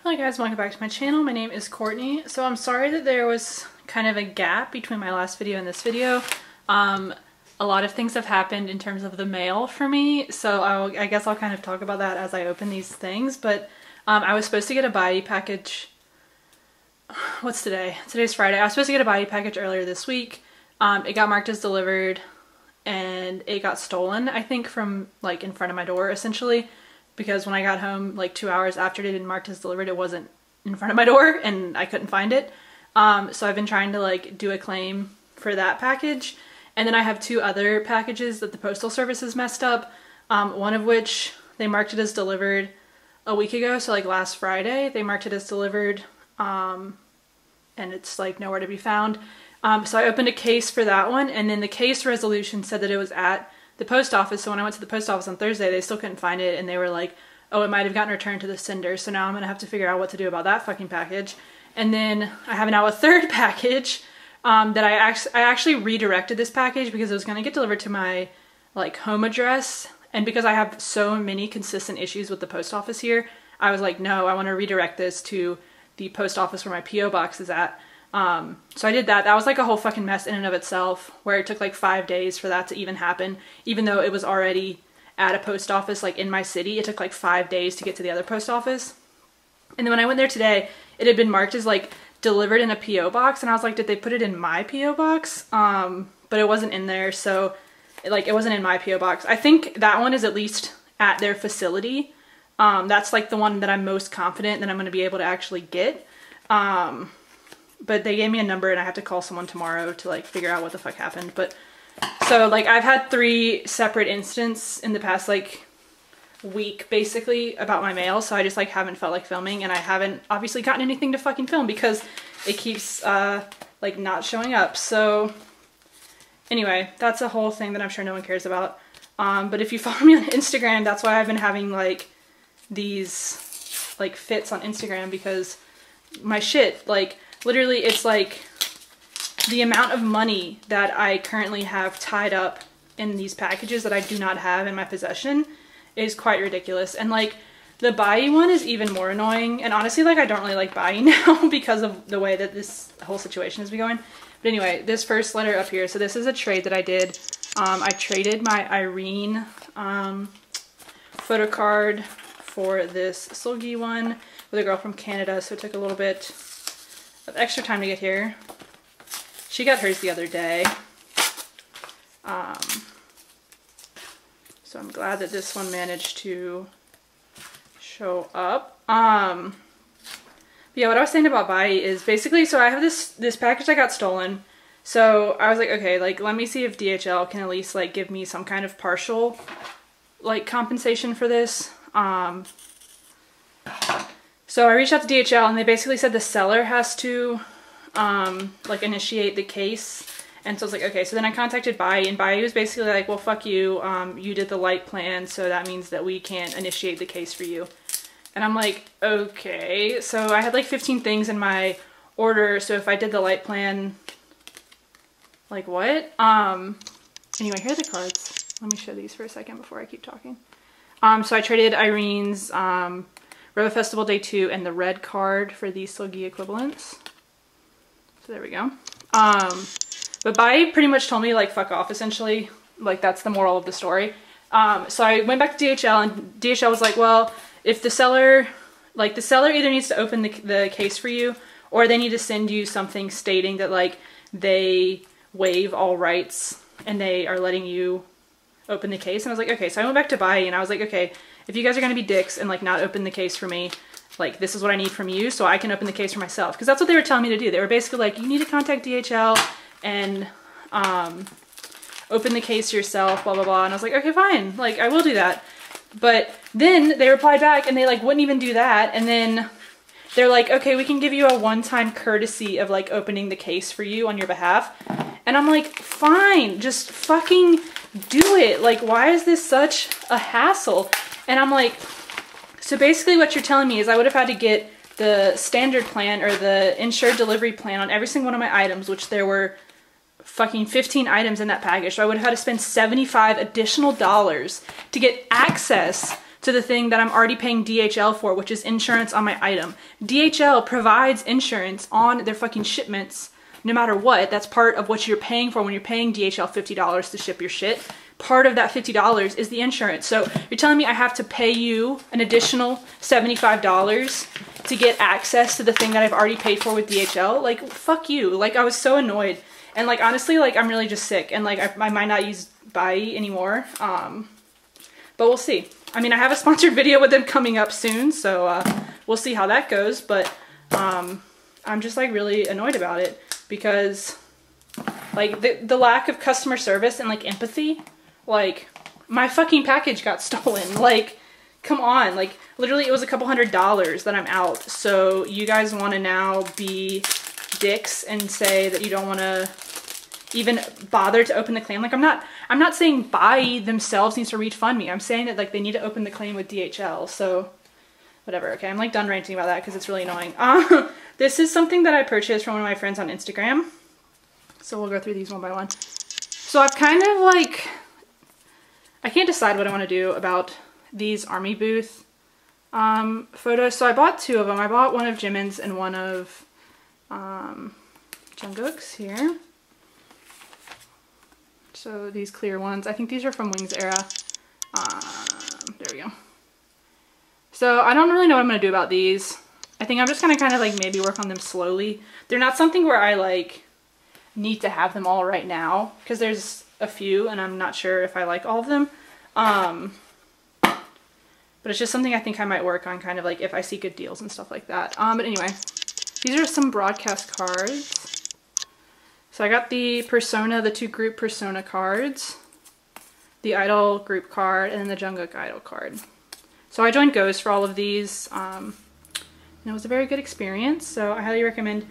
Hi guys, welcome back to my channel. My name is Courtney. So I'm sorry that there was kind of a gap between my last video and this video. A lot of things have happened in terms of the mail for me, so I guess I'll kind of talk about that as I open these things. But I was supposed to get a body package. What's today? Today's Friday. I was supposed to get a body package earlier this week. It got marked as delivered and it got stolen, I think, from like in front of my door essentially. Because when I got home like 2 hours after it had been marked as delivered, it wasn't in front of my door and I couldn't find it. So I've been trying to like do a claim for that package. And then I have two other packages that the postal service has messed up. One of which they marked it as delivered a week ago. So like last Friday, they marked it as delivered and it's like nowhere to be found. So I opened a case for that one, and then the case resolution said that it was at the post office. So when I went to the post office on Thursday, they still couldn't find it, and they were like, oh, it might have gotten returned to the sender. So now I'm gonna have to figure out what to do about that fucking package. And then I have now a third package that I actually redirected this package because it was gonna get delivered to my like home address, and because I have so many consistent issues with the post office here, I was like, no, I want to redirect this to the post office where my PO box is at. So I did that. That was like a whole fucking mess in and of itself, where it took like 5 days for that to even happen. Even though it was already at a post office like in my city, it took like 5 days to get to the other post office. And then when I went there today, it had been marked as like delivered in a PO box, and I was like, did they put it in my PO box? But it wasn't in there, so it wasn't in my PO box. I think that one is at least at their facility. That's like the one that I'm most confident that I'm going to be able to actually get. But they gave me a number and I have to call someone tomorrow to like figure out what the fuck happened. But so like I've had 3 separate incidents in the past like week basically about my mail, so I just like haven't felt like filming, and I haven't obviously gotten anything to fucking film because it keeps like not showing up. So anyway, that's a whole thing that I'm sure no one cares about. But if you follow me on Instagram, that's why I've been having like these like fits on Instagram, because my shit, like literally it's like the amount of money that I currently have tied up in these packages that I do not have in my possession is quite ridiculous. And like the Bai one is even more annoying, and honestly like I don't really like Bai now because of the way that this whole situation has been going. But anyway, this first letter up here, so this is a trade that I did. I traded my Irene photo card for this Slogi one with a girl from Canada, so it took a little bit of extra time to get here. She got hers the other day. So I'm glad that this one managed to show up. But yeah, what I was saying about Bai is basically, so I have this package that got stolen. So I was like, okay, like let me see if DHL can at least like give me some kind of partial like compensation for this. So I reached out to DHL and they basically said the seller has to like initiate the case. And so I was like, okay, so then I contacted Bai, and Bai was basically like, well, fuck you, you did the light plan, so that means that we can't initiate the case for you. And I'm like, okay. So I had like 15 things in my order, so if I did the light plan, like what? Anyway, here are the cards. Let me show these for a second before I keep talking. So I traded Irene's Robo Festival Day 2 and the red card for these Slogi equivalents. So there we go. But Bai pretty much told me like fuck off essentially. Like that's the moral of the story. So I went back to DHL, and DHL was like, well, if the seller either needs to open the case for you, or they need to send you something stating that like they waive all rights and they are letting you open the case. And I was like, okay. So I went back to Bai and I was like, okay, if you guys are gonna be dicks and like not open the case for me, like this is what I need from you so I can open the case for myself. Because that's what they were telling me to do. They were basically like, you need to contact DHL and open the case yourself, blah blah blah. And I was like, okay, fine, like I will do that. But then they replied back and they like wouldn't even do that. And then they're like, okay, we can give you a one-time courtesy of like opening the case for you on your behalf. And I'm like, fine, just fucking do it. Like, why is this such a hassle? And I'm like, so basically what you're telling me is I would have had to get the standard plan or the insured delivery plan on every single one of my items, which there were fucking 15 items in that package. So I would have had to spend $75 additional to get access to to the thing that I'm already paying DHL for, which is insurance on my item. DHL provides insurance on their fucking shipments no matter what. That's part of what you're paying for when you're paying DHL $50 to ship your shit. Part of that $50 is the insurance. So you're telling me I have to pay you an additional $75 to get access to the thing that I've already paid for with DHL? Like, fuck you. Like, I was so annoyed. And like, honestly, like, I'm really just sick. And like, I might not use Buy anymore. But we'll see. I mean, I have a sponsored video with them coming up soon, so we'll see how that goes. But I'm just like really annoyed about it because like the lack of customer service and like empathy. Like, my fucking package got stolen. Like, come on. Like, literally it was a couple $100 that I'm out. So you guys want to now be dicks and say that you don't want to even bother to open the claim? Like, I'm not saying Buy themselves needs to refund me. I'm saying that like they need to open the claim with DHL. So whatever. Okay, I'm like done ranting about that because it's really annoying. This is something that I purchased from one of my friends on Instagram. So we'll go through these one by one. So I've kind of like, I can't decide what I want to do about these army booth photos. So I bought two of them. I bought one of Jimin's and one of Jungkook's here. So these clear ones, I think these are from Wings era. There we go. So I don't really know what I'm going to do about these. I think I'm just going to kind of like maybe work on them slowly. They're not something where I like need to have them all right now because there's a few and I'm not sure if I like all of them. But it's just something I think I might work on kind of like if I see good deals and stuff like that. But anyway, these are some broadcast cards. So I got the Persona, the two group Persona cards, the Idol group card, and then the Jungkook Idol card. So I joined Ghost for all of these, and it was a very good experience, so I highly recommend.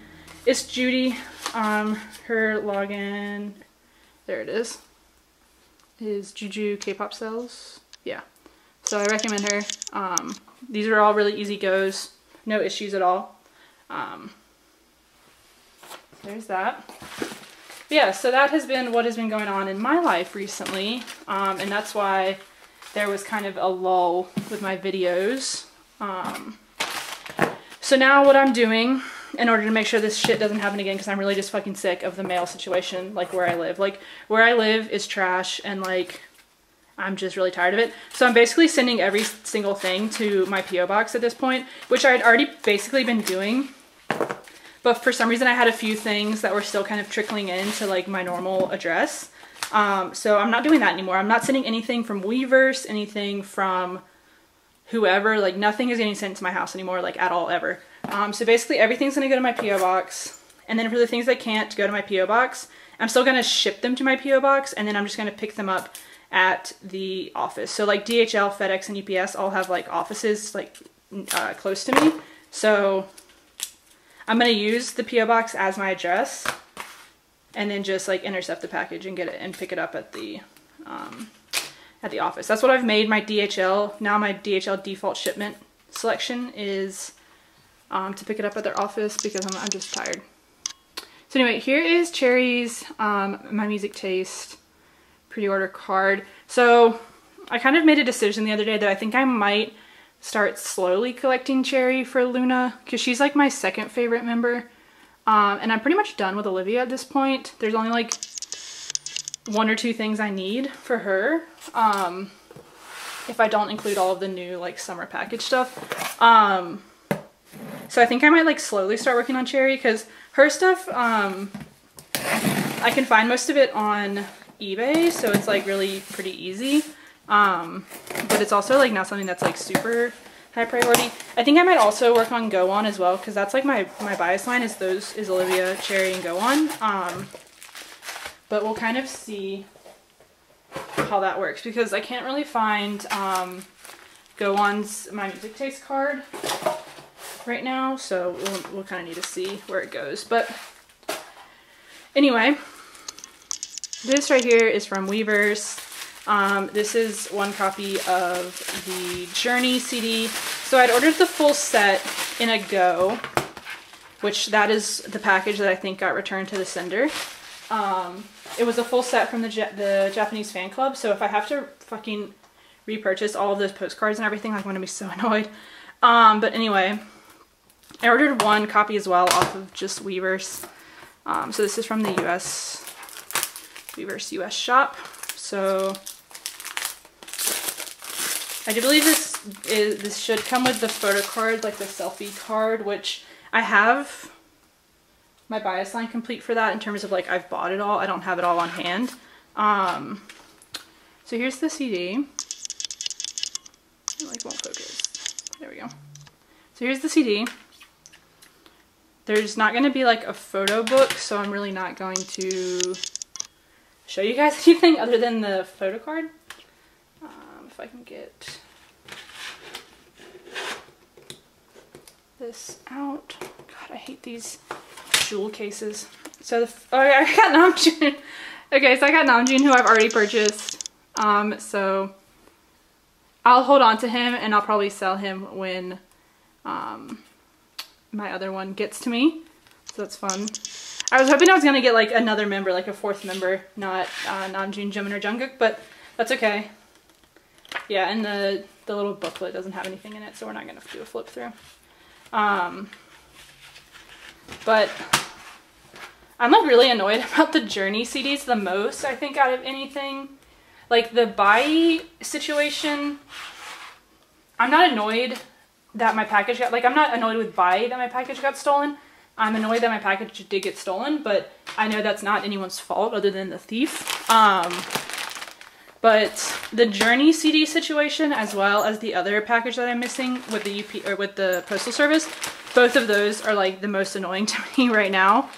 It's Judy, her login, there it is Juju K-pop cells, yeah. So I recommend her. These are all really easy goes, no issues at all. There's that. But yeah, so that has been what has been going on in my life recently, and that's why there was kind of a lull with my videos. So now what I'm doing in order to make sure this shit doesn't happen again, because I'm really just fucking sick of the mail situation, like where I live. Like, where I live is trash, and like, I'm just really tired of it. So I'm basically sending every single thing to my P.O. box at this point, which I had already basically been doing. But for some reason I had a few things that were still kind of trickling into like my normal address. So I'm not doing that anymore. I'm not sending anything from Weverse, anything from whoever, like nothing is getting sent to my house anymore, like at all, ever. So basically everything's gonna go to my P.O. box. And then for the things that can't go to my P.O. box, I'm still gonna ship them to my P.O. box, and then I'm just gonna pick them up at the office. So like DHL, FedEx, and UPS all have like offices like close to me. So I'm going to use the P.O. box as my address and then just like intercept the package and get it and pick it up at the office. That's what I've made my DHL. Now my DHL default shipment selection is to pick it up at their office because I'm just tired. So anyway, here is Cherry's My Music Taste pre-order card. So I kind of made a decision the other day that I think I might start slowly collecting Cherry for Luna, because she's like my second favorite member, and I'm pretty much done with Olivia at this point. There's only like one or two things I need for her, if I don't include all of the new like summer package stuff. So I think I might like slowly start working on Cherry, because her stuff, I can find most of it on eBay, so it's like really pretty easy. But it's also like not something that's like super high priority. I think I might also work on Go On as well, because that's like my bias line is Olivia, Cherry, and Go On. But we'll kind of see how that works, because I can't really find Go On's My Music Taste card right now, so we'll kind of need to see where it goes. But anyway, this right here is from Weverse. This is one copy of the Journey CD. So I'd ordered the full set in a go, which that is the package that I think got returned to the sender. It was a full set from the Japanese fan club, so if I have to fucking repurchase all of those postcards and everything. Like, I'm gonna be so annoyed. But anyway, I ordered one copy as well off of just Weverse. So this is from the Weverse US shop. So I do believe this should come with the photo card, like the selfie card, which I have my bias line complete for that in terms of like I've bought it all. I don't have it all on hand. So here's the CD. Like, won't focus. There we go. So here's the CD. There's not going to be like a photo book, so I'm really not going to show you guys anything other than the photo card. If I can get this out. God, I hate these jewel cases. So I got Namjoon. Okay, so I got Namjoon, who I've already purchased. So I'll hold on to him and I'll probably sell him when my other one gets to me. So that's fun. I was hoping I was gonna get like another member, like a fourth member, not Namjoon, Jimin, or Jungkook, but that's okay. Yeah, and the little booklet doesn't have anything in it, so we're not gonna do a flip through. But I'm like really annoyed about the Journey CDs the most, I think, out of anything. Like the Bai situation, I'm not annoyed that my package got, like, I'm not annoyed with Bai that my package got stolen. I'm annoyed that my package did get stolen, but I know that's not anyone's fault other than the thief. But the Journey CD situation, as well as the other package that I'm missing with the with the postal service, both of those are like the most annoying to me right now.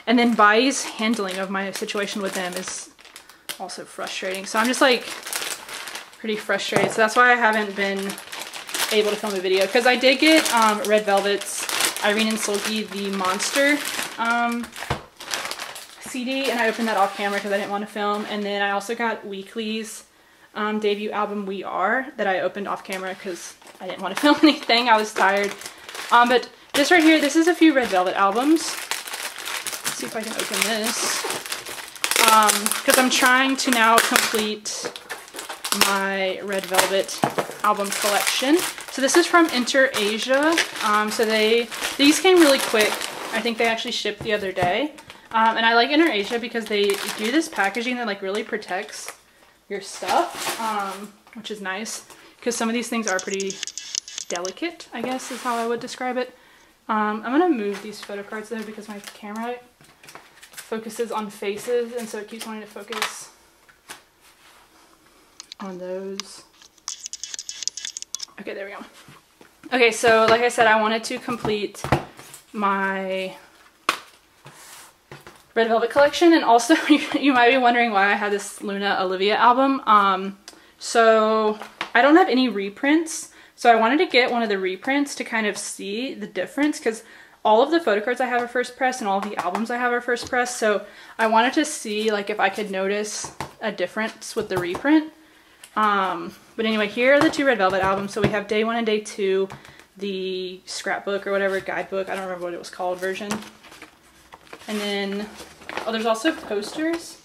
And then Bai's handling of my situation with them is also frustrating. So I'm just like pretty frustrated. So that's why I haven't been able to film a video, because I did get Red Velvet's Irene and Slogi the Monster CD, and I opened that off camera because I didn't want to film. And then I also got Weekly's debut album We Are that I opened off camera because I didn't want to film anything. I was tired. But this right here, this is a few Red Velvet albums. Let's see if I can open this. Because I'm trying to now complete my Red Velvet album collection. So this is from Enter Asia. So these came really quick. I think they actually shipped the other day. And I like Enter Asia because they do this packaging that like really protects your stuff, which is nice, because some of these things are pretty delicate, I guess is how I would describe it. I'm gonna move these photo cards though because my camera focuses on faces, and so it keeps wanting to focus on those. Okay, there we go. Okay, so like I said, I wanted to complete my Red Velvet collection, and also you might be wondering why I have this Luna Olivia album. So I don't have any reprints, so I wanted to get one of the reprints to kind of see the difference, because all of the photo cards I have are first press and all of the albums I have are first press, so I wanted to see like if I could notice a difference with the reprint. But anyway, here are the two Red Velvet albums. So we have Day 1 and Day 2, the scrapbook or whatever, guidebook, I don't remember what it was called, version. And then, oh, there's also posters.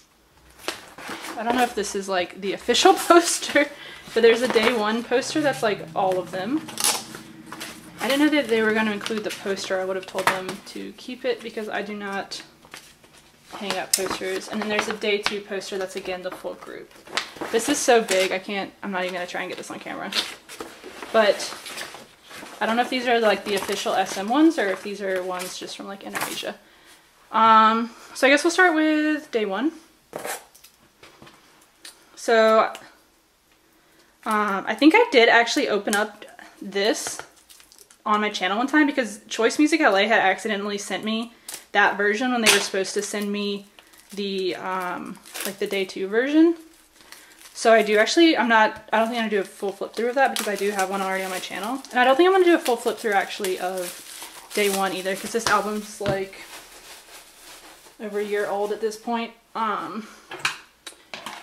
I don't know if this is like the official poster, but there's a Day 1 poster that's like all of them. I didn't know that they were going to include the poster. I would have told them to keep it because I do not hang up posters. And then there's a Day 2 poster that's again the full group. This is so big, I'm not even going to try and get this on camera. But I don't know if these are like the official SM ones or if these are ones just from like Indonesia. So I guess we'll start with Day 1. So I think I did actually open up this on my channel one time because Choice Music LA had accidentally sent me that version when they were supposed to send me the like the Day 2 version. So I do actually, I don't think I'm gonna do a full flip through of that because I do have one already on my channel. And I don't think I'm gonna do a full flip through actually of Day 1 either, because this album's like over a year old at this point. So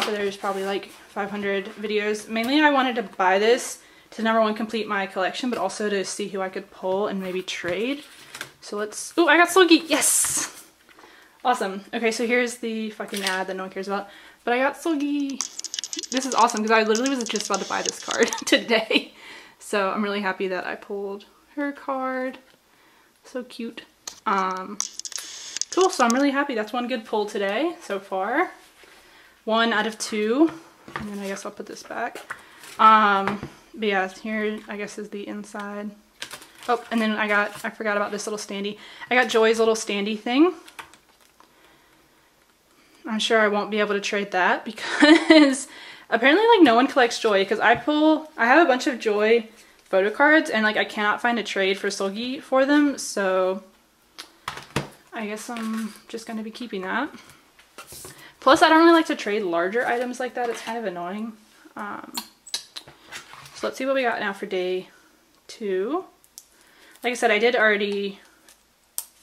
there's probably like 500 videos. Mainly I wanted to buy this to #1 complete my collection, but also to see who I could pull and maybe trade. So let's, oh, I got Slogi, yes! Awesome. Okay, so here's the fucking ad that no one cares about. But I got Slogi. this is awesome because I literally was just about to buy this card today. So I'm really happy that I pulled her card. So cute. Cool, so I'm really happy. That's one good pull today so far. 1 out of 2. And then I guess I'll put this back. But yeah, here I guess is the inside. Oh, and then I forgot about this little standee. I got Joy's little standee thing. I'm sure I won't be able to trade that because apparently like no one collects Joy, because I have a bunch of Joy photo cards and like I cannot find a trade for Slogi for them, so I guess I'm just going to be keeping that. Plus I don't really like to trade larger items like that, it's kind of annoying. So let's see what we got now for day 2. Like I said, I did already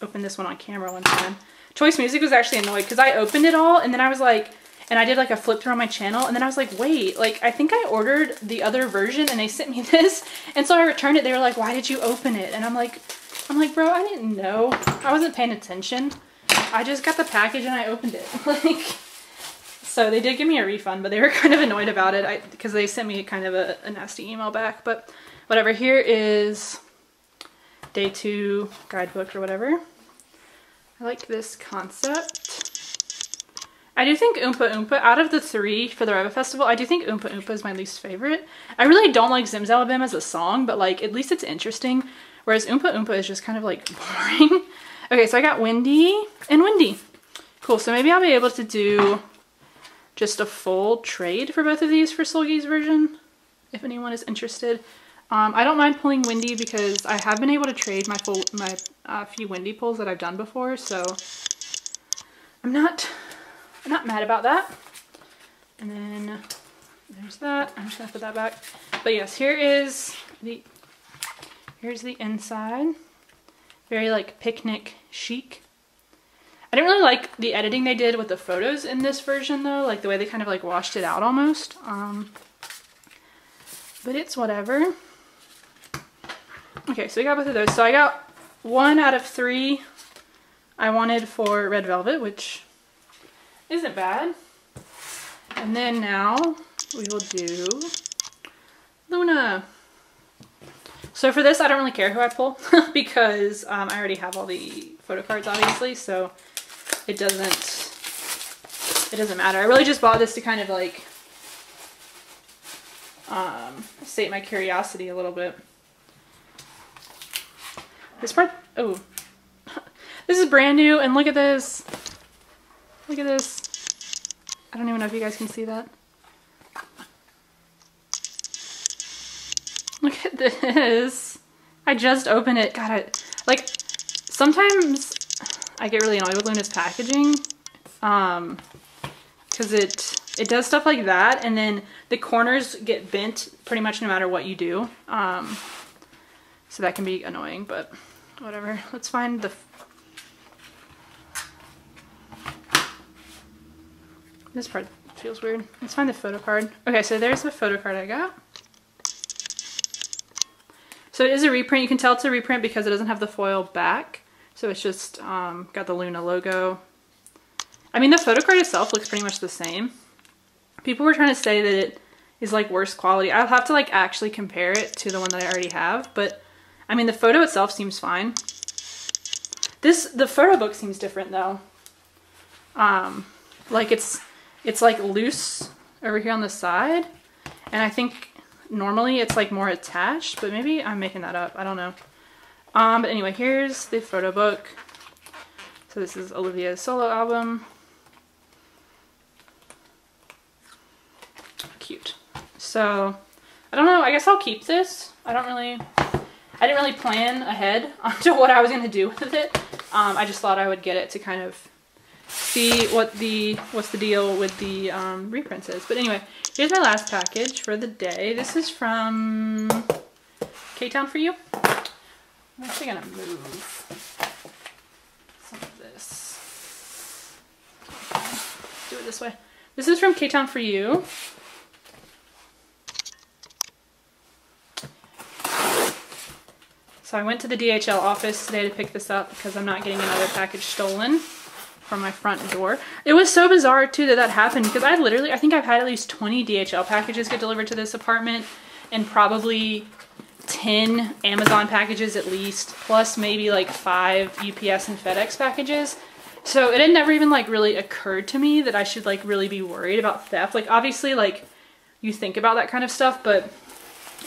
open this one on camera one time. Choice Music was actually annoyed because I opened it all and then I was like, and I did like a flip through on my channel and then I was like, wait, like I think I ordered the other version and they sent me this. And so I returned it. They were like, why did you open it? And I'm like, bro, I didn't know. I wasn't paying attention. I just got the package and I opened it. Like, so they did give me a refund, but they were kind of annoyed about it because they sent me kind of a nasty email back, but whatever. Here is day 2 guidebook or whatever. I like this concept. I do think Oompa Oompa, out of the 3 for the Reva Festival, I do think Oompa Oompa is my least favorite. I really don't like Zimzalabim as a song, but like at least it's interesting. Whereas Oompa Oompa is just kind of like boring. Okay, so I got Windy and Windy. Cool, so maybe I'll be able to do just a full trade for both of these for Slogi's version, if anyone is interested. I don't mind pulling Windy because I have been able to trade my few Windy pulls that I've done before, so I'm not mad about that. And then there's that. I'm just gonna put that back. But yes, here's the inside. Very like picnic chic. I didn't really like the editing they did with the photos in this version though, like the way they kind of like washed it out almost. But it's whatever. Okay, so we got both of those. So I got 1 out of 3 I wanted for Red Velvet, which isn't bad. And then now we will do Luna. So for this, I don't really care who I pull because I already have all the photo cards, obviously, so it doesn't matter. I really just bought this to kind of like sate my curiosity a little bit. This part, oh, this is brand new, and look at this. Look at this. I don't even know if you guys can see that. Look at this. I just opened it. God, like, sometimes I get really annoyed with Luna's packaging. Because it does stuff like that, and then the corners get bent pretty much no matter what you do. So that can be annoying, but whatever. Let's find the... This part feels weird. Let's find the photo card. Okay, so there's the photo card I got. So it is a reprint. You can tell it's a reprint because it doesn't have the foil back. So it's just got the Luna logo. I mean, the photo card itself looks pretty much the same. People were trying to say that it is like worse quality. I'll have to like actually compare it to the one that I already have, but I mean, the photo itself seems fine. The photo book seems different though. Like it's like loose over here on the side, and I think normally it's like more attached, but maybe I'm making that up. I don't know. But anyway, here's the photo book. So this is Olivia's solo album. Cute. So I don't know. I guess I'll keep this. I didn't really plan ahead onto what I was going to do with it. I just thought I would get it to kind of see what's the deal with the reprints is. But anyway, here's my last package for the day. This is from K-Town For You. I'm actually going to move some of this. Do it this way. This is from K-Town For You. So I went to the DHL office today to pick this up because I'm not getting another package stolen. from my front door. It was so bizarre too that that happened because I think I've had at least 20 DHL packages get delivered to this apartment and probably 10 Amazon packages at least, plus maybe like 5 UPS and FedEx packages. So it had never even like really occurred to me that I should like really be worried about theft. Like obviously like you think about that kind of stuff, but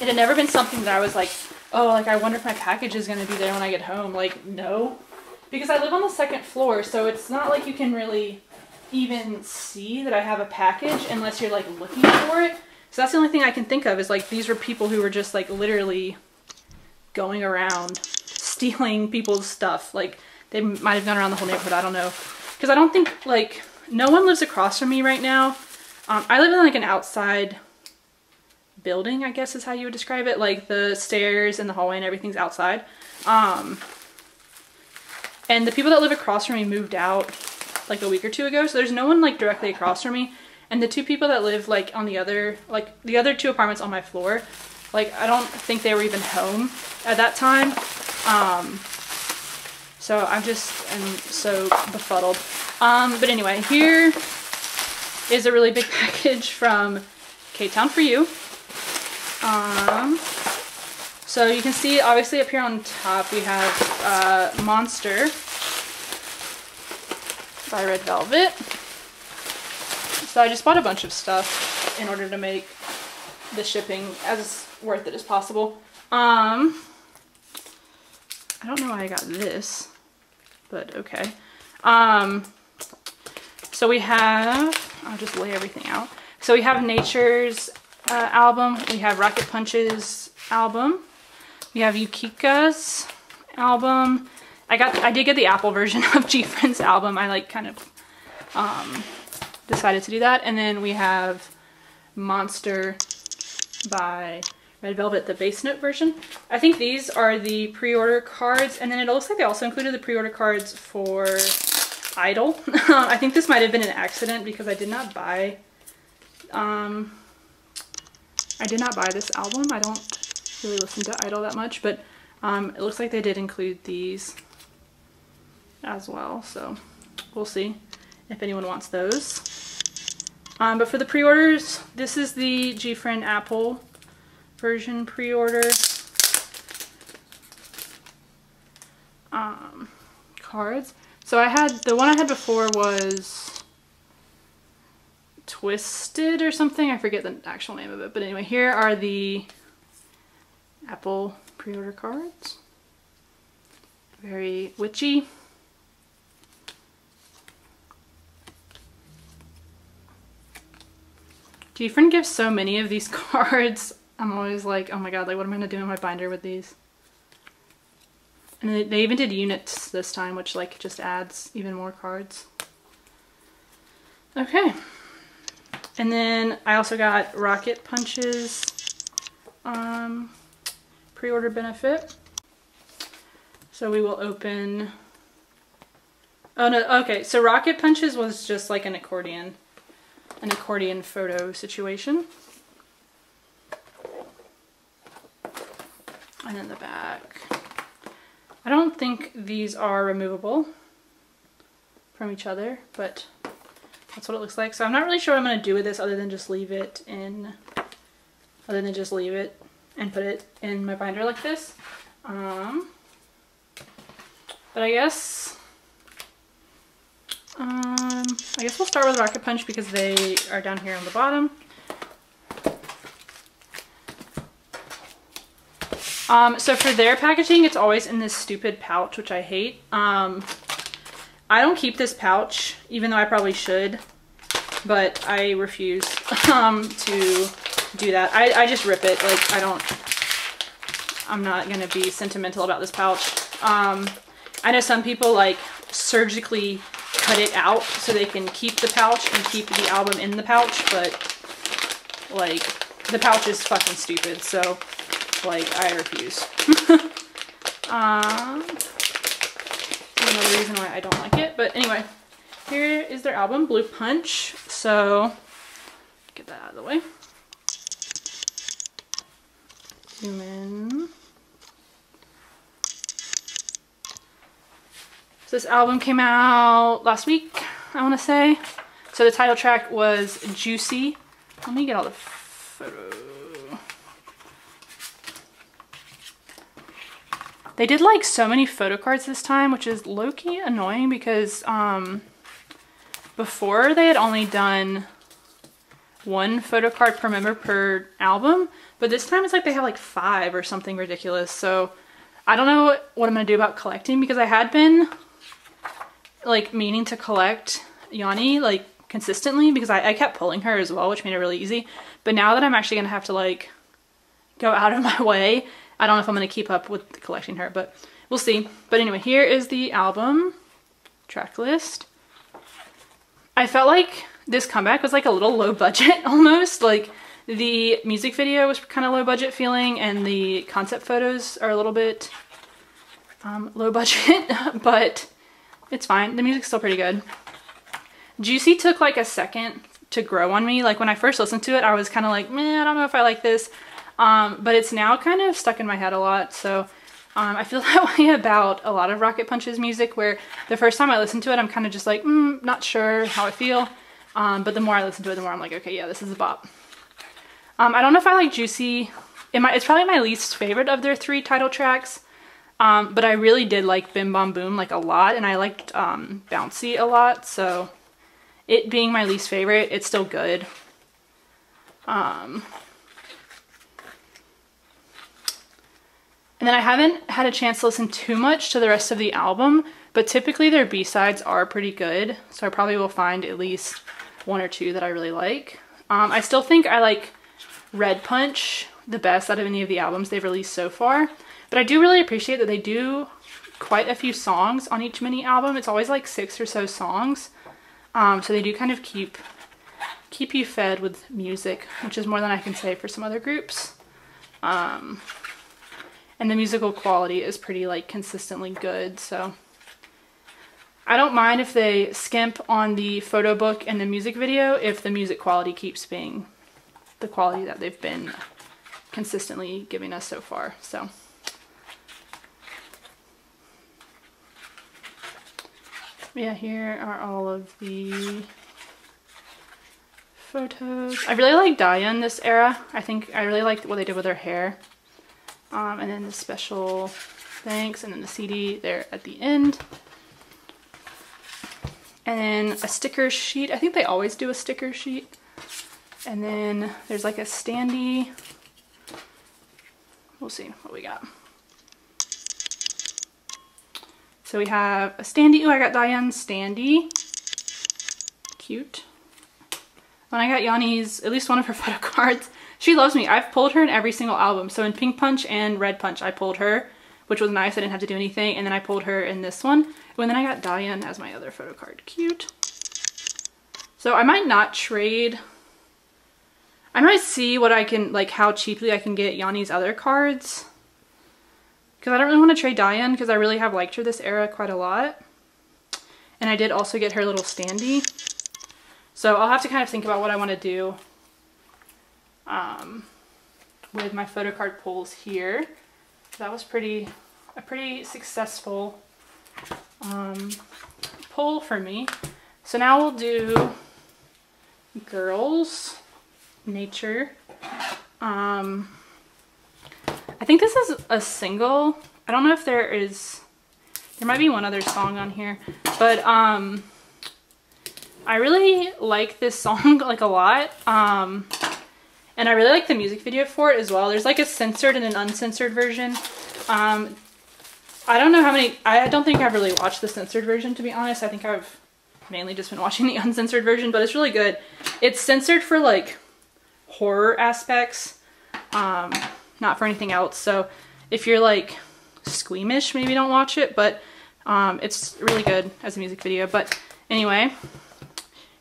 it had never been something that I was like, oh, like I wonder if my package is gonna be there when I get home. Like no, because I live on the 2nd floor, so it's not like you can really even see that I have a package unless you're like looking for it. So that's the only thing I can think of is like these were people who were just like literally going around stealing people's stuff. Like they might have gone around the whole neighborhood, I don't know. Because I don't think like, no one lives across from me right now. I live in like an outside building, I guess is how you would describe it. Like the stairs and the hallway and everything's outside. And the people that live across from me moved out like a week or 2 ago. So there's no one like directly across from me. And the 2 people that live like on the other, like the other 2 apartments on my floor, like I don't think they were even home at that time. So I'm so befuddled. But anyway, here is a really big package from K-Town for You. So you can see obviously up here on top we have Monster by Red Velvet. So I just bought a bunch of stuff in order to make the shipping as worth it as possible. I don't know why I got this, but okay. So we have, I'll just lay everything out. So we have Nature's album, we have Rocket Punch's album, we have Yukika's album. I did get the Apple version of Gfriend's album. I like kind of decided to do that. And then we have Monster by Red Velvet, the bass note version. I think these are the pre-order cards, and then it looks like they also included the pre-order cards for Idol. I think this might have been an accident because I did not buy this album. I don't really listen to Idol that much, but it looks like they did include these as well, so we'll see if anyone wants those. But for the pre-orders, this is the Gfriend Apple version pre-order cards. So the one I had before was Twisted or something. I forget the actual name of it. But anyway, here are the Apple pre-order cards. Very witchy. Gfriend gives so many of these cards. I'm always like, oh my god, like what am I gonna do in my binder with these? And they even did units this time, which like just adds even more cards. Okay. And then I also got Rocket Punch's pre-order benefit. So we will open, oh no, okay, so Rocket Punch's was just like an accordion photo situation. And then the back. I don't think these are removable from each other, but that's what it looks like. So I'm not really sure what I'm going to do with this other than just leave it and put it in my binder like this. But I guess we'll start with Rocket Punch because they are down here on the bottom. So for their packaging, it's always in this stupid pouch, which I hate. I don't keep this pouch, even though I probably should, but I refuse to do that. I just rip it. Like, I'm not gonna be sentimental about this pouch. I know some people like surgically cut it out so they can keep the pouch and keep the album in the pouch, but like the pouch is fucking stupid, so like I refuse. Another reason why I don't like it, but anyway, here is their album, Blue Punch. So get that out of the way. Zoom in. So this album came out last week, I want to say. So the title track was Juicy. Let me get all the photo. They did like so many photo cards this time, which is low-key annoying because before they had only done one photo card per member per album, but this time it's like they have like 5 or something ridiculous. So I don't know what I'm gonna do about collecting, because I had been like meaning to collect Yanni like consistently because I kept pulling her as well, which made it really easy. But now that I'm actually gonna have to like go out of my way, I don't know if I'm gonna keep up with collecting her, but we'll see. But anyway, here is the album track list. I felt like this comeback was like a little low budget almost. Like the music video was kind of low budget feeling, and the concept photos are a little bit low budget, but it's fine. The music's still pretty good. Juicy took like a second to grow on me. Like when I first listened to it, I was kind of like, meh, I don't know if I like this. But it's now kind of stuck in my head a lot. So I feel that way about a lot of Rocket Punch's music, where the first time I listen to it, I'm kind of just like, not sure how I feel. But the more I listen to it, the more I'm like, okay, yeah, this is a bop. I don't know if I like Juicy. It's probably my least favorite of their 3 title tracks. But I really did like Bim Bom Boom like a lot, and I liked Bouncy a lot. So it being my least favorite, it's still good. And then I haven't had a chance to listen too much to the rest of the album, but typically their B-sides are pretty good. So I probably will find at least 1 or 2 that I really like. I still think I like Red Punch the best out of any of the albums they've released so far. But I do really appreciate that they do quite a few songs on each mini album. It's always like 6 or so songs. So they do kind of keep you fed with music, which is more than I can say for some other groups. And the musical quality is pretty like consistently good, so I don't mind if they skimp on the photo book and the music video if the music quality keeps being the quality that they've been consistently giving us so far. So yeah, here are all of the photos. I really like Diane this era. I think I really liked what they did with her hair. And then the special thanks, and then the CD there at the end. And then a sticker sheet. I think they always do a sticker sheet. And then there's like a standee. We'll see what we got. So we have a standee. Oh, I got Diane's standee. Cute. When I got Yanni's, at least one of her photo cards, she loves me. I've pulled her in every single album. So in Pink Punch and Red Punch, I pulled her, which was nice. I didn't have to do anything. And then I pulled her in this one. And then I got Diane as my other photo card. Cute. So I might not trade. I might see what I can, like how cheaply I can get Yanni's other cards. Because I don't really want to trade Diane, because I really have liked her this era quite a lot. And I did also get her little standee. So I'll have to kind of think about what I want to do with my photo card pulls here. That was a pretty successful pull for me. So now we'll do Girls, Nature. I think this is a single. I don't know if there might be one other song on here, but I really like this song like a lot. And I really like the music video for it as well. There's like a censored and an uncensored version. I don't know how many, I don't think I've really watched the censored version, to be honest. I think I've mainly just been watching the uncensored version, but it's really good. It's censored for like horror aspects, not for anything else. So if you're like squeamish, maybe don't watch it, but it's really good as a music video. But anyway,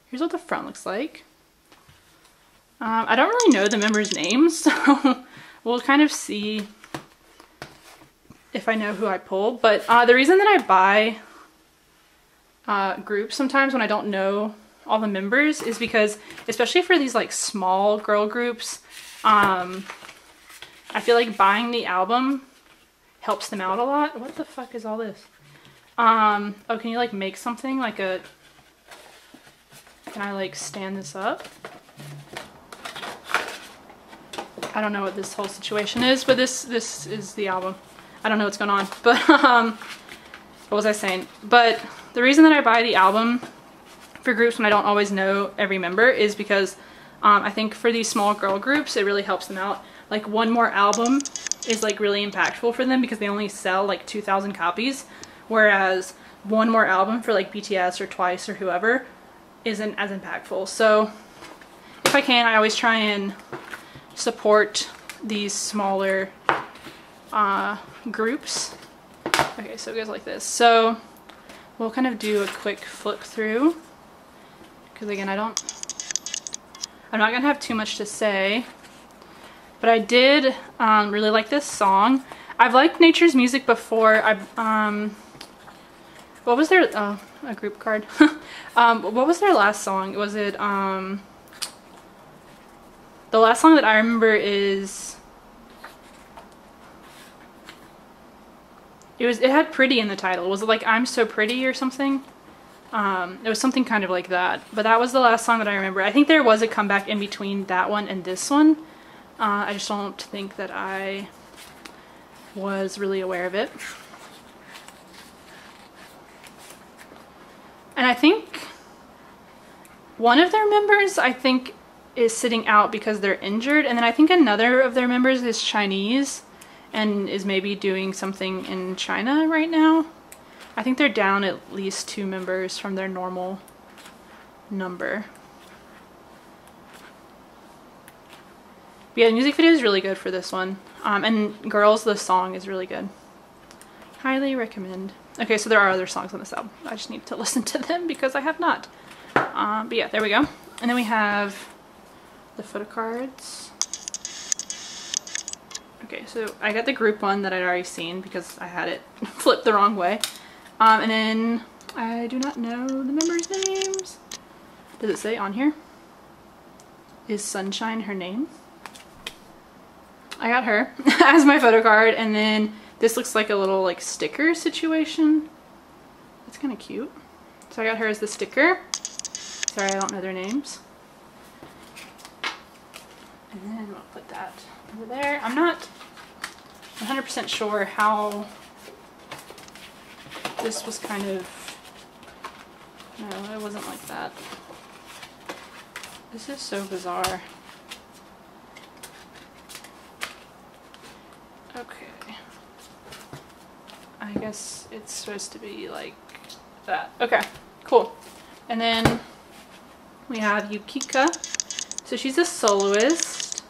here's what the front looks like. I don't really know the members' names, so we'll kind of see if I know who I pulled. But the reason that I buy groups sometimes when I don't know all the members is because, especially for these like small girl groups, I feel like buying the album helps them out a lot. What the fuck is all this? Oh, can you like make something like a, can I like stand this up? I don't know what this whole situation is, but this is the album. I don't know what's going on, but what was I saying? But the reason that I buy the album for groups when I don't always know every member is because I think for these small girl groups, it really helps them out. Like one more album is like really impactful for them because they only sell like 2,000 copies, whereas one more album for like BTS or Twice or whoever isn't as impactful. So if I can, I always try and support these smaller groups. Okay, so it goes like this. So we'll kind of do a quick flip through because again, I'm not gonna have too much to say, but I did really like this song. I've liked Nature's music before. What was their a group card? What was their last song? Was it the last song that I remember is it had pretty in the title. Was it like I'm So Pretty or something? It was something kind of like that, but that was the last song that I remember. I think there was a comeback in between that one and this one. I just don't think that I was really aware of it. And I think one of their members, I think, is sitting out because they're injured, and then I think another of their members is Chinese and is maybe doing something in China right now. I think they're down at least 2 members from their normal number. But yeah, the music video is really good for this one. And Girls, the song is really good. Highly recommend. Okay, so there are other songs on this album. I just need to listen to them because I have not. But yeah, there we go. And then we have the photo cards. Okay, so I got the group one that I'd already seen because I had it flipped the wrong way. And then I do not know the members' names. Does it say on here? Is Sunshine her name? I got her as my photo card, and then this looks like a little like sticker situation. That's kind of cute. So I got her as the sticker. Sorry, I don't know their names. And then we'll put that over there. I'm not 100% sure how this was kind of, no, it wasn't like that. This is so bizarre. Okay. I guess it's supposed to be like that. Okay, cool. And then we have Yukika. So she's a soloist.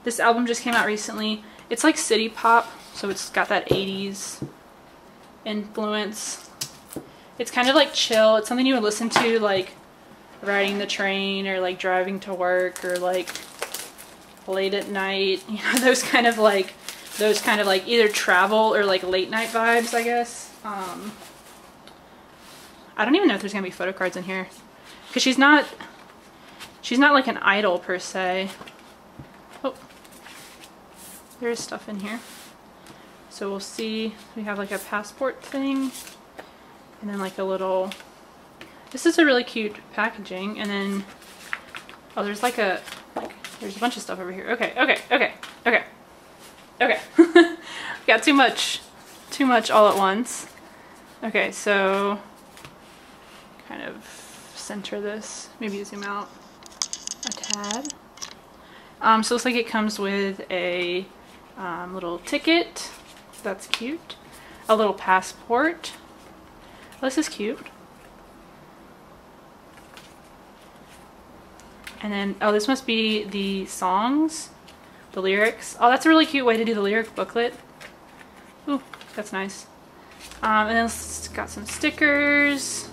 This album just came out recently. It's like city pop, so it's got that 80s influence. It's kind of like chill. It's something you would listen to like riding the train or like driving to work or like late at night. You know, those kind of like either travel or like late night vibes, I guess. I don't even know if there's gonna be photo cards in here because she's not like an idol per se. Oh, there's stuff in here. So we'll see. We have like a passport thing and then like a little, this is a really cute packaging. And then, oh, there's like there's a bunch of stuff over here. Okay. Got too much all at once. Okay, so kind of center this, maybe zoom out a tad. So it looks like it comes with a little ticket. That's cute. A little passport. Oh, this is cute. And then, oh, this must be the songs, the lyrics. Oh, that's a really cute way to do the lyric booklet. Ooh, that's nice. And then it's got some stickers.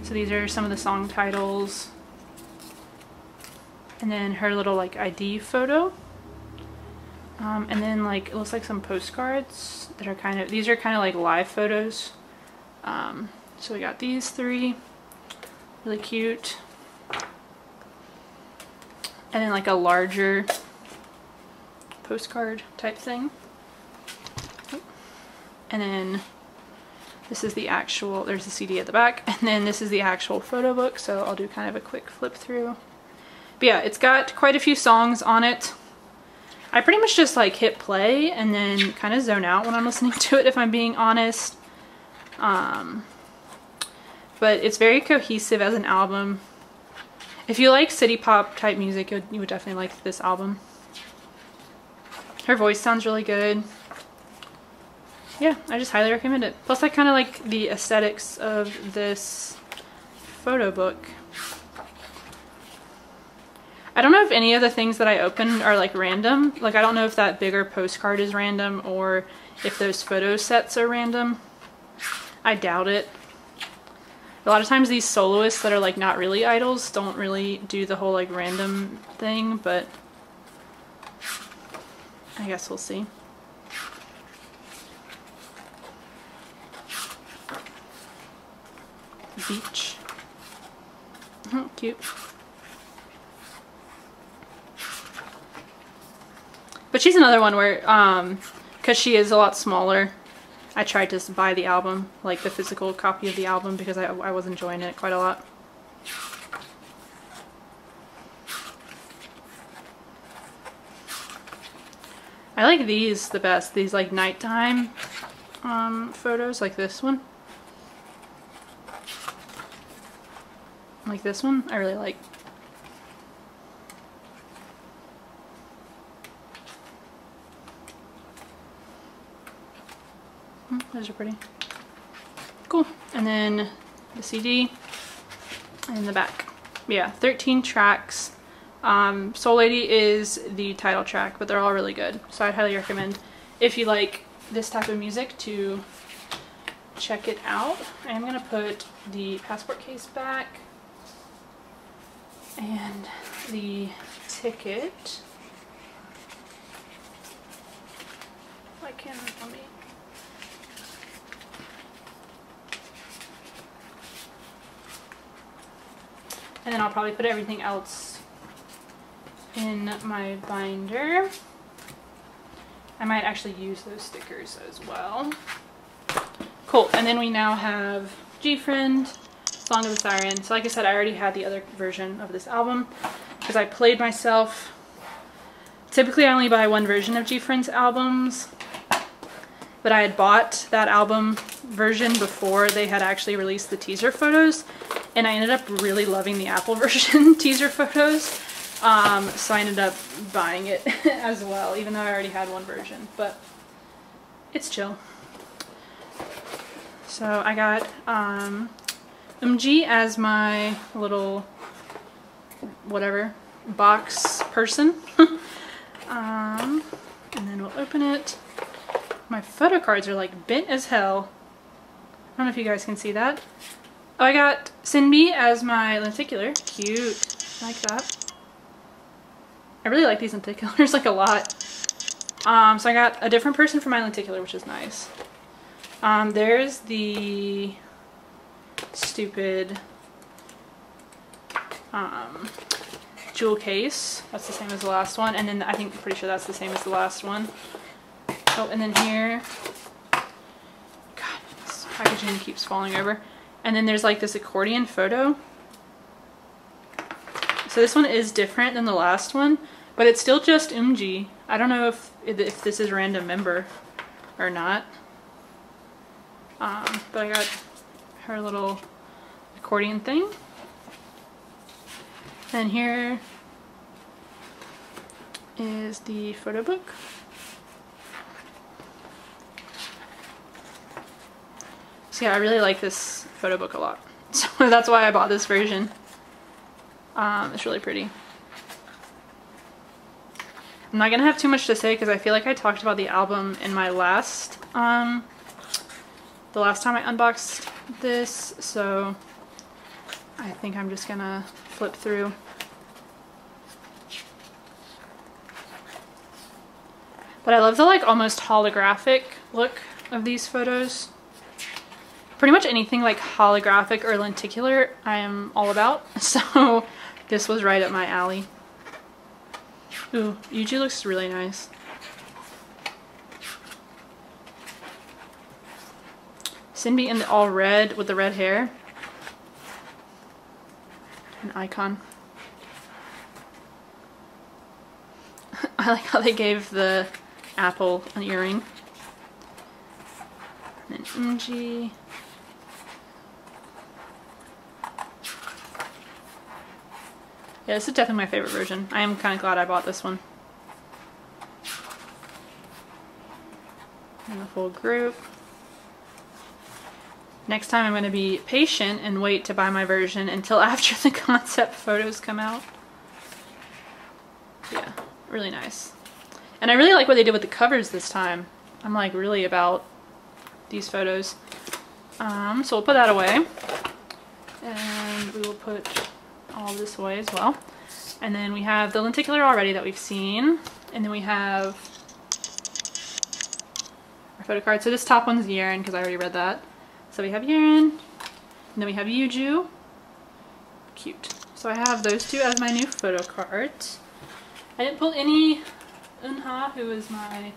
So these are some of the song titles. And then her little like ID photo. And then like, it looks like some postcards that are these are kind of like live photos. So we got these 3, really cute. And then like a larger postcard type thing. And then This is the actual, there's the CD at the back, and then this is the actual photo book, so I'll do kind of a quick flip through. But yeah, it's got quite a few songs on it. I pretty much just like hit play and then kind of zone out when I'm listening to it, if I'm being honest. But it's very cohesive as an album. If you like city pop type music, you would definitely like this album. Her voice sounds really good. Yeah, I just highly recommend it. Plus I kind of like the aesthetics of this photo book. I don't know if any of the things that I opened are like random. Like I don't know if that bigger postcard is random or if those photo sets are random. I doubt it. A lot of times these soloists that are like not really idols don't really do the whole like random thing, but I guess we'll see. Beach. Oh, cute. But she's another one where, because she is a lot smaller, I tried to buy the album, like the physical copy of the album, because I was enjoying it quite a lot. I like these the best, these like nighttime photos, like this one. Like this one, I really like. Those are pretty. Cool. And then the CD in the back. Yeah, 13 tracks. Soul Lady is the title track, but they're all really good. So I'd highly recommend, if you like this type of music, to check it out. I am going to put the passport case back and the ticket. I can't, let me. And then I'll probably put everything else in my binder. I might actually use those stickers as well. Cool, and then we now have Gfriend, Song of the Siren. So like I said, I already had the other version of this album because I played myself. Typically I only buy one version of Gfriend's albums, but I had bought that album version before they had actually released the teaser photos, and I ended up really loving the Apple version teaser photos. So I ended up buying it as well, even though I already had one version, but it's chill. So I got as my little whatever box person. And then we'll open it. My photo cards are like bent as hell. I don't know if you guys can see that. Oh, I got Sinbi as my lenticular. Cute. I like that. I really like these lenticulars like a lot. So I got a different person for my lenticular, which is nice. There's the stupid jewel case. That's the same as the last one. And then I think, pretty sure that's the same as the last one. Oh, and then here, God, this packaging keeps falling over. And then there's like this accordion photo. So this one is different than the last one, but it's still just I don't know if this is random member or not. But I got her little accordion thing. And here is the photo book. So yeah, I really like this photo book a lot. So that's why I bought this version. It's really pretty. I'm not gonna have too much to say because I feel like I talked about the album in my last, the last time I unboxed this, so I think I'm just gonna flip through. But I love the like almost holographic look of these photos. Pretty much anything like holographic or lenticular I am all about, so this was right up my alley. Ooh, Yuji looks really nice. Cindy in the all red with the red hair. An icon. I like how they gave the apple an earring. And then Unji. Yeah, this is definitely my favorite version. I am kind of glad I bought this one. And the full group. Next time I'm going to be patient and wait to buy my version until after the concept photos come out. Yeah, really nice. And I really like what they did with the covers this time. I'm like really about these photos. So we'll put that away. And we will put all this away as well. And then we have the lenticular already that we've seen. And then we have our photo card. So this top one's Siren because I already read that. So we have Siren. And then we have Yuju. Cute. So I have those two as my new photo cards. I didn't pull any Unha, who is my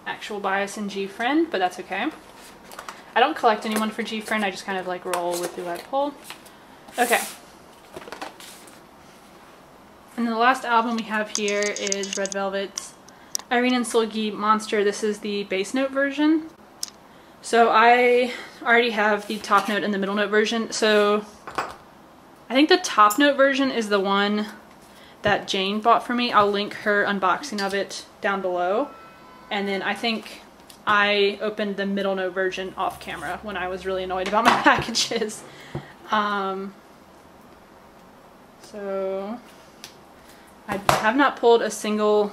actual bias in Gfriend, but that's okay. I don't collect anyone for Gfriend, I just kind of like roll with who I pull. Okay. And then the last album we have here is Red Velvet's Irene and Slogi Monster. This is the bass note version. So I already have the top note and the middle note version. So I think the top note version is the one that Jane bought for me. I'll link her unboxing of it down below. And then I think I opened the middle note version off camera when I was really annoyed about my packages. So I have not pulled a single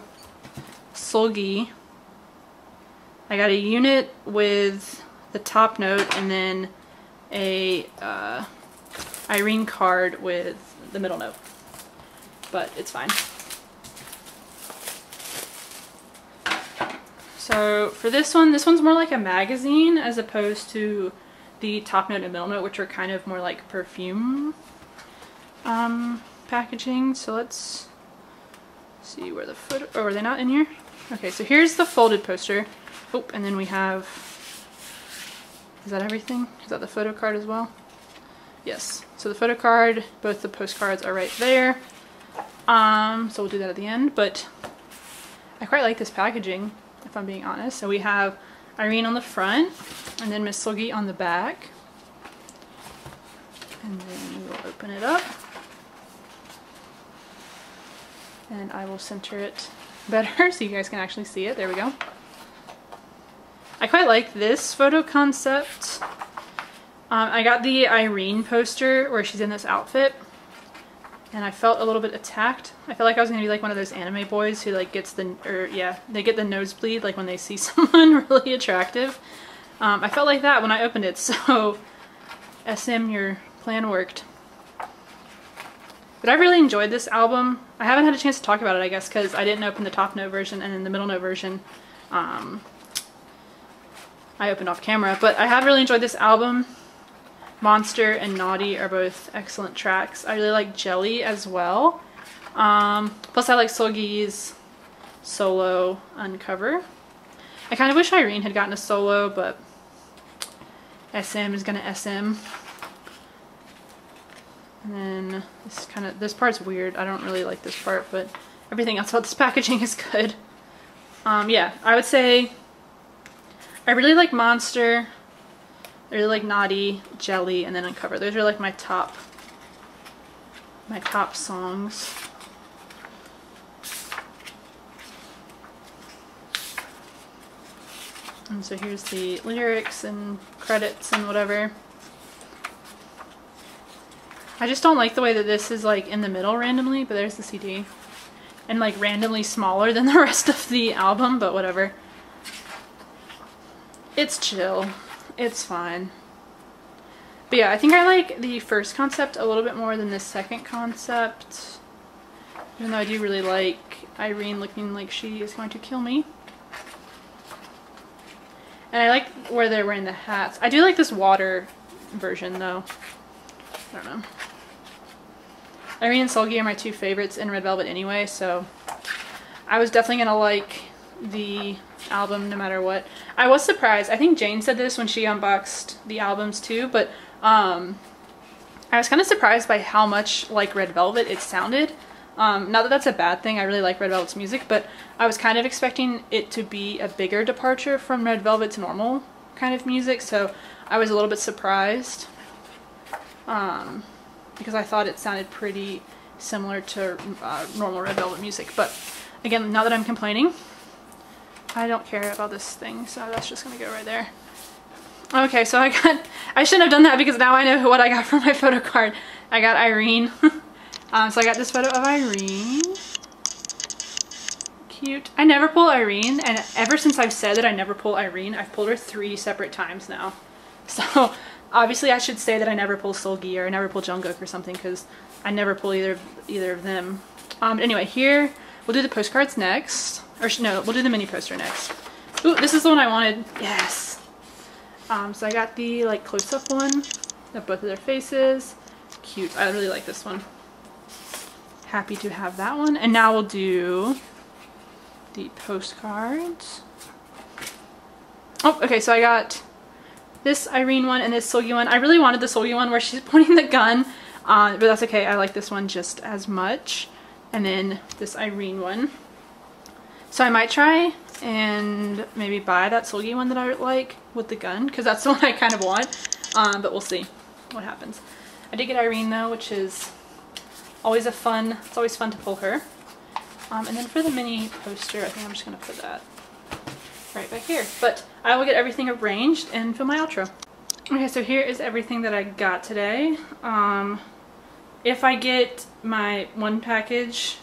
Slogi. I got a unit with the top note and then a Irene card with the middle note. But it's fine. So for this one's more like a magazine as opposed to the top note and middle note, which are kind of more like perfume packaging. So let's see where the photo, oh, are they not in here? Okay, so here's the folded poster. Oh, and then we have, is that everything? Is that the photo card as well? Yes, so the photo card, both the postcards are right there. So we'll do that at the end, but I quite like this packaging, if I'm being honest. So we have Irene on the front, and then Miss Slogi on the back. And then we will open it up. And I will center it better so you guys can actually see it. There we go. I quite like this photo concept. I got the Irene poster where she's in this outfit. And I felt a little bit attacked. I felt like I was gonna be like one of those anime boys who like gets the, they get the nosebleed like when they see someone really attractive. I felt like that when I opened it, so SM, your plan worked. But I really enjoyed this album. I haven't had a chance to talk about it, I guess, because I didn't open the top note version and then the middle note version I opened off camera. But I have really enjoyed this album. Monster and Naughty are both excellent tracks. I really like Jelly as well. Plus I like Slogi's solo Uncover. I kind of wish Irene had gotten a solo, but SM is gonna SM. And then this part's weird. I don't really like this part, but everything else about this packaging is good. Yeah, I would say I really like Monster. I really like Naughty, Jelly, and then Uncover. Those are like my top songs. And so here's the lyrics and credits and whatever. I just don't like the way that this is like in the middle randomly, but there's the CD. And like randomly smaller than the rest of the album, but whatever. It's chill. It's fine. But yeah, I think I like the first concept a little bit more than the second concept. Even though I do really like Irene looking like she is going to kill me. And I like where they're wearing the hats. I do like this water version though. I don't know. Irene and Slogi are my two favorites in Red Velvet anyway, so I was definitely gonna like the album no matter what. I was surprised. I think Jane said this when she unboxed the albums too, but I was kind of surprised by how much like Red Velvet it sounded. Not that that's a bad thing, I really like Red Velvet's music, but I was kind of expecting it to be a bigger departure from Red Velvet's normal kind of music, so I was a little bit surprised because I thought it sounded pretty similar to normal Red Velvet music. But again, not that I'm complaining, I don't care about this thing, so that's just gonna go right there. Okay, so I shouldn't have done that because now I know what I got for my photo card. I got Irene. So I got this photo of Irene. Cute. I never pull Irene, and ever since I've said that I never pull Irene, I've pulled her 3 separate times now. So obviously I should say that I never pull Slogi or I never pull Jungkook or something, because I never pull either of them. Anyway, here we'll do the postcards next. Or no, we'll do the mini poster next. Ooh, this is the one I wanted. Yes. So I got the like close-up one of both of their faces. Cute. I really like this one. Happy to have that one. And now we'll do the postcards. Oh, okay, so I got this Irene one and this Slogi one. I really wanted the Slogi one where she's pointing the gun, but that's okay. I like this one just as much. And then this Irene one. So I might try and maybe buy that Slogi one that I like with the gun, because that's the one I kind of want, but we'll see what happens. I did get Irene though, which is always it's always fun to pull her. And then for the mini poster, I think I'm just gonna put that right back here. But I will get everything arranged and film my outro. Okay, so here is everything that I got today. If I get my one package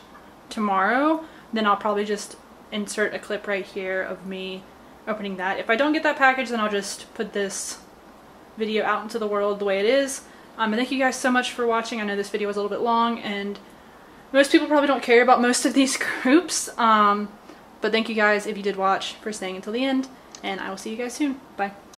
tomorrow, then I'll probably just insert a clip right here of me opening that. If I don't get that package, then I'll just put this video out into the world the way it is. And thank you guys so much for watching. I know this video was a little bit long and most people probably don't care about most of these groups, but thank you guys if you did watch for staying until the end, and I will see you guys soon. Bye.